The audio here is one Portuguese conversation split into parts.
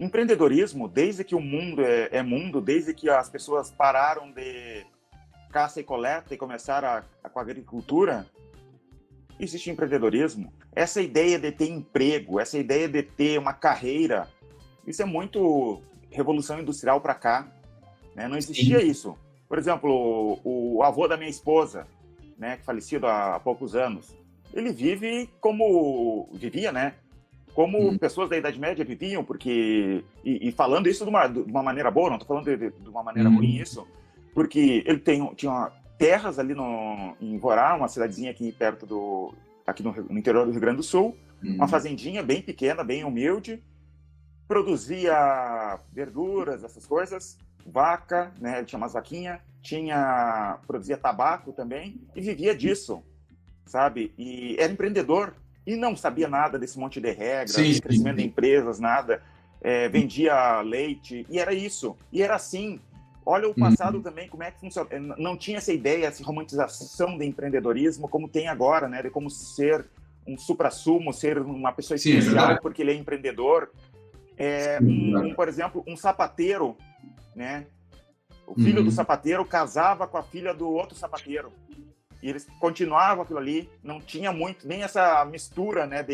empreendedorismo, desde que o mundo é mundo, desde que as pessoas pararam de caça e coleta e começaram com a agricultura, existe empreendedorismo. Essa ideia de ter emprego, essa ideia de ter uma carreira, isso é muito revolução industrial para cá, né? Não existia isso. Por exemplo, o avô da minha esposa, né, falecido há poucos anos, ele vivia, né? Como pessoas da Idade Média viviam, porque... E falando isso de uma maneira boa, não estou falando de uma maneira ruim isso, porque ele tinha terras ali em Vorá, uma cidadezinha aqui perto aqui no interior do Rio Grande do Sul, uma fazendinha bem pequena, bem humilde, produzia verduras, essas coisas, vaca, né, ele tinha umas vaquinhas, produzia tabaco também, e vivia disso, sabe? E era empreendedor, e não sabia nada desse monte de regras, de crescimento de empresas, nada. Vendia leite, e era isso. E era assim. Olha o passado também, como é que funciona. Não tinha essa ideia, essa romantização do empreendedorismo como tem agora, né? De como ser um suprassumo, ser uma pessoa especial porque ele é empreendedor. Por exemplo, um sapateiro, né? O filho do sapateiro casava com a filha do outro sapateiro. E eles continuavam aquilo ali, não tinha muito, nem essa mistura, né,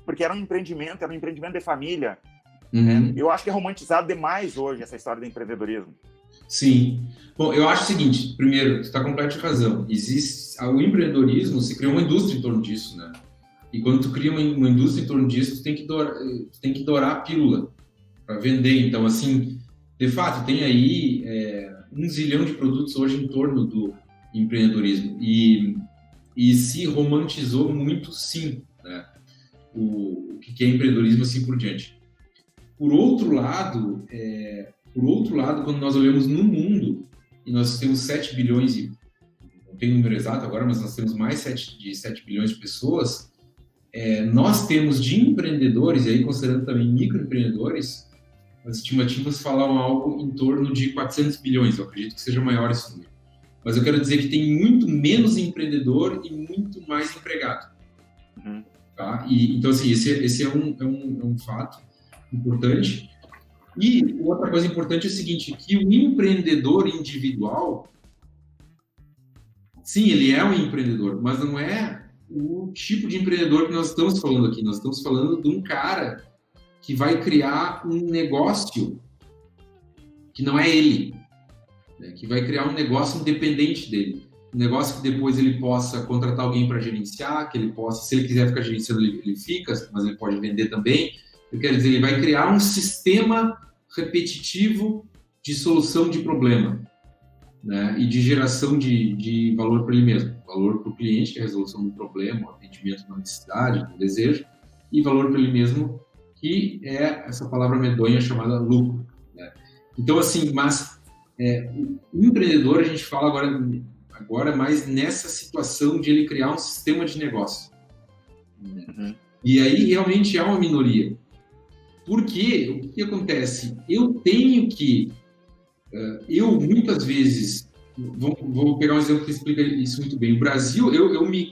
porque era um empreendimento de família. Né? Eu acho que é romantizado demais hoje essa história do empreendedorismo. Sim. Bom, eu acho o seguinte, primeiro, você está completamente razão. O empreendedorismo, se criou uma indústria em torno disso, né? E quando tu cria uma indústria em torno disso, tu tem que dourar a pílula para vender. Então, assim, de fato, tem aí 1 zilhão de produtos hoje em torno do empreendedorismo e se romantizou muito, sim, né? O que é empreendedorismo, assim por diante. Por outro lado, quando nós olhamos no mundo e nós temos 7 bilhões não tenho o número exato agora, mas nós temos mais de 7 bilhões de pessoas, nós temos de empreendedores, e aí considerando também microempreendedores, as estimativas falam algo em torno de 400 bilhões, eu acredito que seja maior esse número. Mas eu quero dizer que tem muito menos empreendedor e muito mais empregado. Tá? Então, assim, esse é um fato importante. E outra coisa importante é o seguinte, que o empreendedor individual, sim, ele é um empreendedor, mas não é o tipo de empreendedor que nós estamos falando aqui. Nós estamos falando de um cara que vai criar um negócio que não é ele. Que vai criar um negócio independente dele. Um negócio que depois ele possa contratar alguém para gerenciar, que ele possa, se ele quiser ficar gerenciando, ele fica, mas ele pode vender também. Eu quero dizer, ele vai criar um sistema repetitivo de solução de problema, né? E de geração de valor para ele mesmo. Valor para o cliente, que é a resolução do problema, o atendimento da necessidade, do desejo, e valor para ele mesmo, que é essa palavra medonha chamada lucro. Né? Então, assim, mas... o empreendedor, a gente fala agora mais nessa situação de ele criar um sistema de negócio. E aí realmente é uma minoria. Porque o que acontece? Eu muitas vezes, vou pegar um exemplo que explica isso muito bem. O Brasil,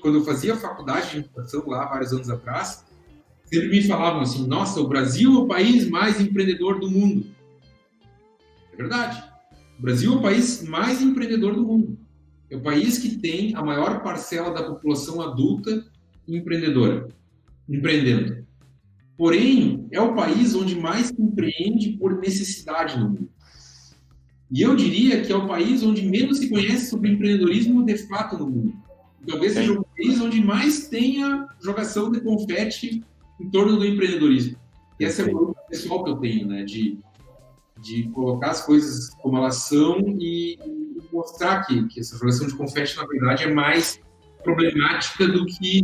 quando eu fazia faculdade de educação lá, vários anos atrás, sempre me falavam assim, nossa, o Brasil é o país mais empreendedor do mundo. É verdade. O Brasil é o país mais empreendedor do mundo. É o país que tem a maior parcela da população adulta empreendedora, empreendendo. Porém, é o país onde mais se empreende por necessidade no mundo. E eu diria que é o país onde menos se conhece sobre empreendedorismo de fato no mundo. Talvez seja o país onde mais tenha jogação de confete em torno do empreendedorismo. E essa é a pergunta pessoal que eu tenho, né? De colocar as coisas como elas são e mostrar que essa jogação de confete, na verdade, é mais problemática do que...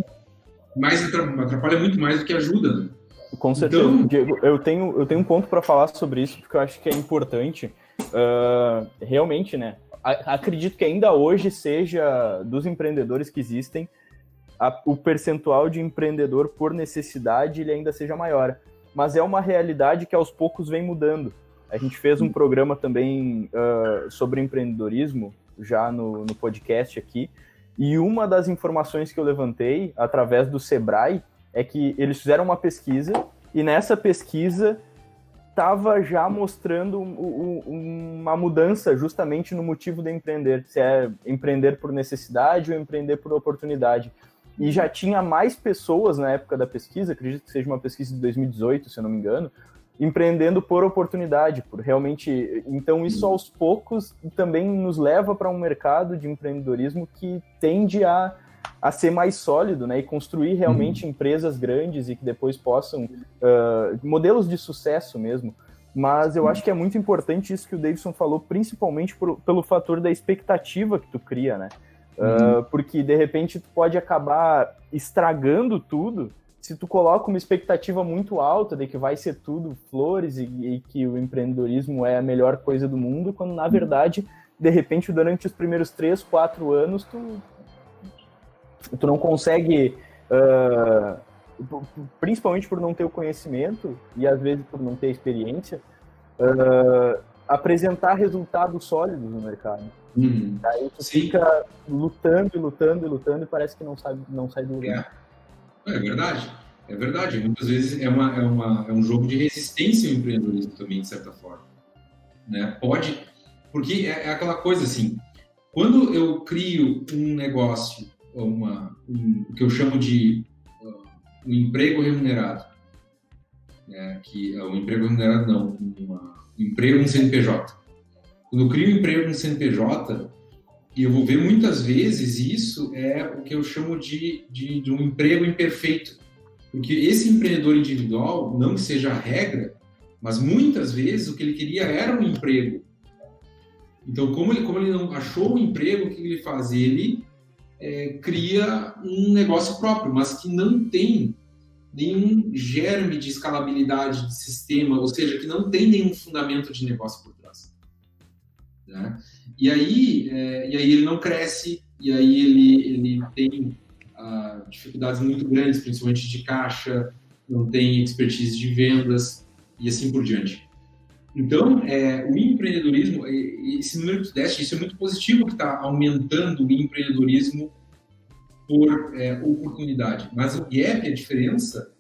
atrapalha muito mais do que ajuda, né? Com certeza. Então, Diego, eu tenho um ponto para falar sobre isso, porque eu acho que é importante. Realmente, né? Acredito que ainda hoje seja, dos empreendedores que existem, o percentual de empreendedor por necessidade ele ainda seja maior. Mas é uma realidade que aos poucos vem mudando. A gente fez um programa também sobre empreendedorismo, já no podcast aqui, e uma das informações que eu levantei, através do Sebrae, é que eles fizeram uma pesquisa, e nessa pesquisa, estava já mostrando uma mudança justamente no motivo de empreender, se é empreender por necessidade ou empreender por oportunidade. E já tinha mais pessoas na época da pesquisa, acredito que seja uma pesquisa de 2018, se eu não me engano, empreendendo por oportunidade, por realmente... Então isso aos poucos também nos leva para um mercado de empreendedorismo que tende a ser mais sólido, né, e construir realmente empresas grandes e que depois possam... modelos de sucesso mesmo. Mas eu acho que é muito importante isso que o Davidson falou, principalmente pelo fator da expectativa que tu cria, né? Porque, de repente, tu pode acabar estragando tudo se tu coloca uma expectativa muito alta de que vai ser tudo flores e que o empreendedorismo é a melhor coisa do mundo, quando, na verdade, de repente, durante os primeiros 3, 4 anos, tu não consegue, principalmente por não ter o conhecimento e, às vezes, por não ter experiência, apresentar resultados sólidos no mercado. Aí tu fica lutando e parece que não sai do lugar. É verdade, é verdade. Muitas vezes é um jogo de resistência o empreendedorismo também, de certa forma. Né? Pode, porque é aquela coisa assim, quando eu crio um negócio, o que eu chamo de um emprego remunerado, né? Que o emprego remunerado não, um emprego no CNPJ. Quando eu crio um emprego no CNPJ, e eu vou ver muitas vezes isso é o que eu chamo de um emprego imperfeito. Porque esse empreendedor individual, não que seja a regra, mas muitas vezes o que ele queria era um emprego. Então, como ele não achou um emprego, o que ele faz? Ele cria um negócio próprio, mas que não tem nenhum germe de escalabilidade de sistema, ou seja, que não tem nenhum fundamento de negócio por trás. Né? E aí ele não cresce, e aí ele tem dificuldades muito grandes, principalmente de caixa, não tem expertise de vendas e assim por diante. Então, o empreendedorismo, esse número que tu deste, isso é muito positivo, que está aumentando o empreendedorismo por oportunidade. Mas o gap, a diferença,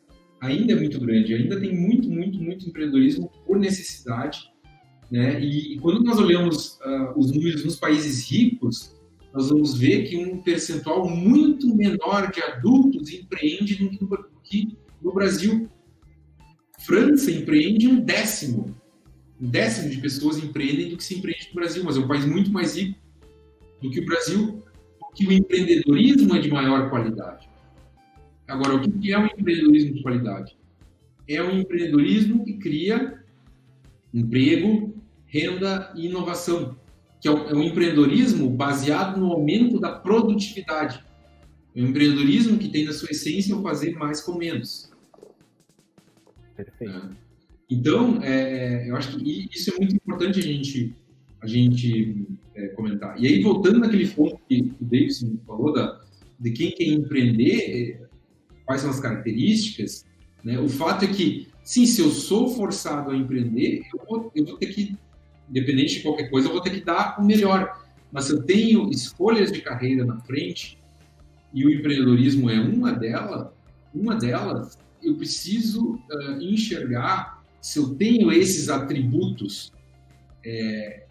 ainda é muito grande. Ainda tem muito empreendedorismo por necessidade. Né? E quando nós olhamos os números nos países ricos, nós vamos ver que um percentual muito menor de adultos empreende do que no Brasil. França empreende um décimo de pessoas empreendem do que se empreende no Brasil, mas é um país muito mais rico do que o Brasil, porque o empreendedorismo é de maior qualidade. Agora, o que é um empreendedorismo de qualidade? É um empreendedorismo que cria emprego, renda e inovação, que é um empreendedorismo baseado no aumento da produtividade. É um empreendedorismo que tem na sua essência o fazer mais com menos. Perfeito. Então, eu acho que isso é muito importante a gente comentar. E aí, voltando naquele ponto que o Davidson falou de quem quer empreender, quais são as características, né? O fato é que, sim, se eu sou forçado a empreender, eu vou ter que, independente de qualquer coisa, eu vou ter que dar o melhor. Mas se eu tenho escolhas de carreira na frente, e o empreendedorismo é uma delas, eu preciso enxergar se eu tenho esses atributos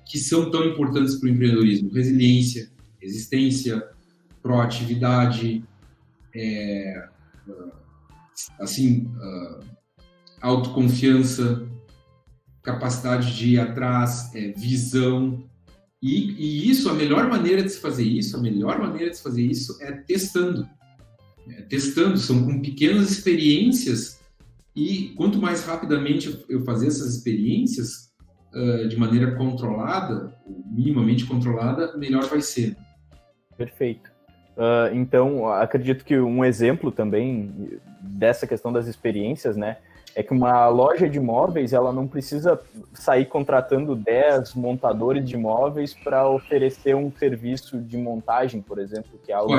que são tão importantes para o empreendedorismo: resiliência, resistência, proatividade, autoconfiança, capacidade de ir atrás, visão. E isso, a melhor maneira de se fazer isso é testando. Testando, são com pequenas experiências, e quanto mais rapidamente eu fazer essas experiências de maneira controlada, minimamente controlada, melhor vai ser. Perfeito. Então, acredito que um exemplo também dessa questão das experiências, né, é que uma loja de imóveis, ela não precisa sair contratando 10 montadores de imóveis para oferecer um serviço de montagem, por exemplo, que é algo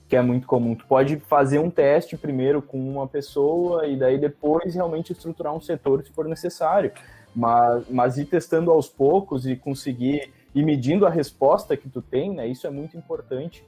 que é muito comum. Tu pode fazer um teste primeiro com uma pessoa e daí depois realmente estruturar um setor se for necessário. Mas ir testando aos poucos e conseguir ir medindo a resposta que tu tem, né? Isso é muito importante.